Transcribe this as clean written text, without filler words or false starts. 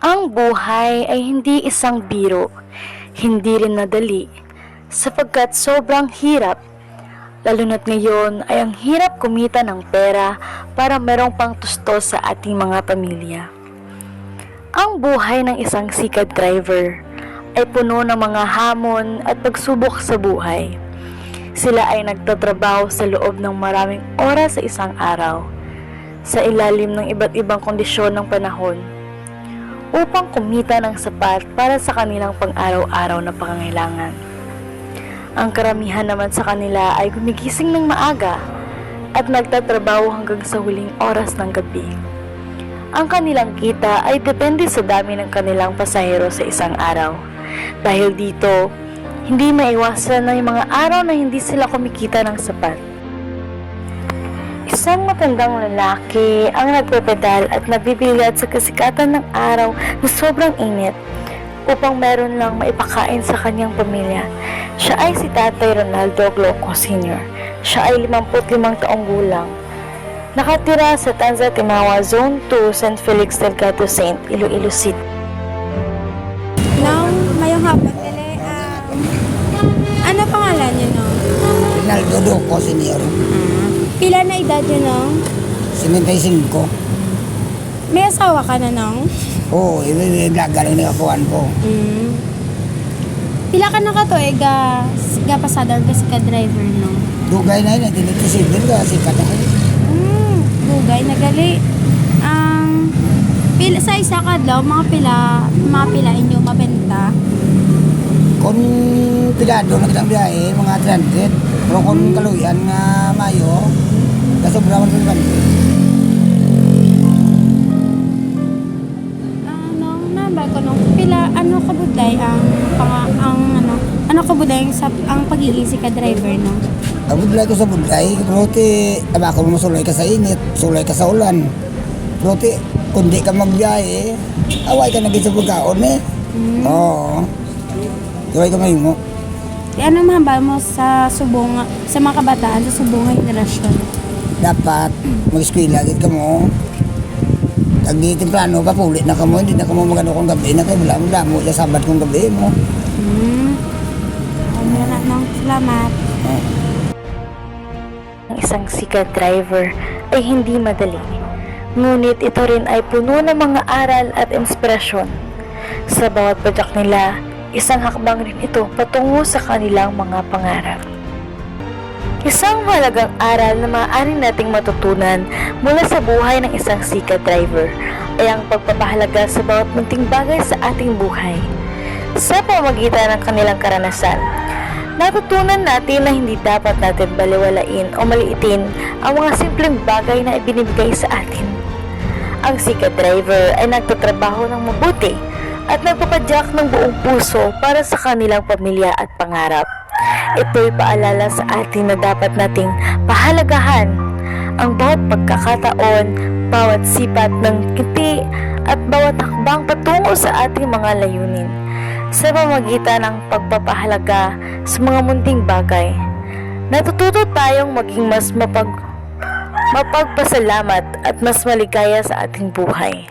Ang buhay ay hindi isang biro, hindi rin madali, sapagkat sobrang hirap. Lalo na't ngayon ay ang hirap kumita ng pera para merong pang tusto sa ating mga pamilya. Ang buhay ng isang sikat driver ay puno ng mga hamon at pagsubok sa buhay. Sila ay nagtatrabaho sa loob ng maraming oras sa isang araw, sa ilalim ng iba't ibang kondisyon ng panahon, upang kumita ng sapat para sa kanilang pang-araw-araw na pangangailangan. Ang karamihan naman sa kanila ay gumigising ng maaga at nagtatrabaho hanggang sa huling oras ng gabi. Ang kanilang kita ay depende sa dami ng kanilang pasahero sa isang araw. Dahil dito, hindi maiwasan na yung mga araw na hindi sila kumikita ng sapat. Isang matandang lalaki ang nagpepedal at nagbibilad sa kasikatan ng araw na sobrang init upang meron lang maipakain sa kanyang pamilya. Siya ay si Tatay Ronaldo Gloco Sr. Siya ay 55 taong gulang. Nakatira sa Tanza Timawa, Zone 2, St. Felix Delgado Saint, Iloilo City. Nung mayong hapon, ano pangalan niyo, no? Ronaldo Gloco Sr. Pila na edad niyo, no? 75. May asawa ka na, no? Oo, galing na kakuhan ko. Pila ka na ka to, pasador ka si ka-driver, no? Dugay na yun, tinitisigil ka, sikat na yun. Bugay, nagali. Pila sa isa ka daw, mga pila inyo mabenta. Kung pilado na kitang biyahe, mga 300. Pero kung kaluyan nga mayo, kasobraman ko naman. Ano kabuday ang kabuday ang pagiging si ka-driver, no? Ang budlay ko sa budlay, pero abako mo masulay ka sa init, sulay ka sa ulan. Pero kung di ka magbiyahe, away ka naging sa pagkaon eh. Oo. Away ka mahimo. Ano mahambal mo sa subong, sa mga kabataan, sa subong ng henerasyon? Dapat mag-eskwela agad ka mo. Tag-di temprano, papulit na ka mo, hindi na ka mo magano kong gabi na kayo, wala mo damo, sabat kong gabi mo. Salamat. Ang isang sikat driver ay hindi madali. Ngunit ito rin ay puno ng mga aral at inspirasyon. Sa bawat padyak nila, isang hakbang rin ito patungo sa kanilang mga pangarap. Isang mahalagang aral na maaari nating matutunan mula sa buhay ng isang sikat driver ay ang pagpapahalaga sa bawat munting bagay sa ating buhay. Sa pamamagitan ng kanilang karanasan, natutunan natin na hindi dapat natin baliwalain o maliitin ang mga simpleng bagay na ibinibigay sa atin. Ang sikat driver ay nagtatrabaho ng mabuti at nagpapadyak ng buong puso para sa kanilang pamilya at pangarap. Ito'y paalala sa atin na dapat nating pahalagahan ang bawat pagkakataon, bawat sipat ng ngiti at bawat hakbang patungo sa ating mga layunin. Sa pamamagitan ng pagpapahalaga sa mga munting bagay, natututo tayong maging mas mapagpasalamat at mas maligaya sa ating buhay.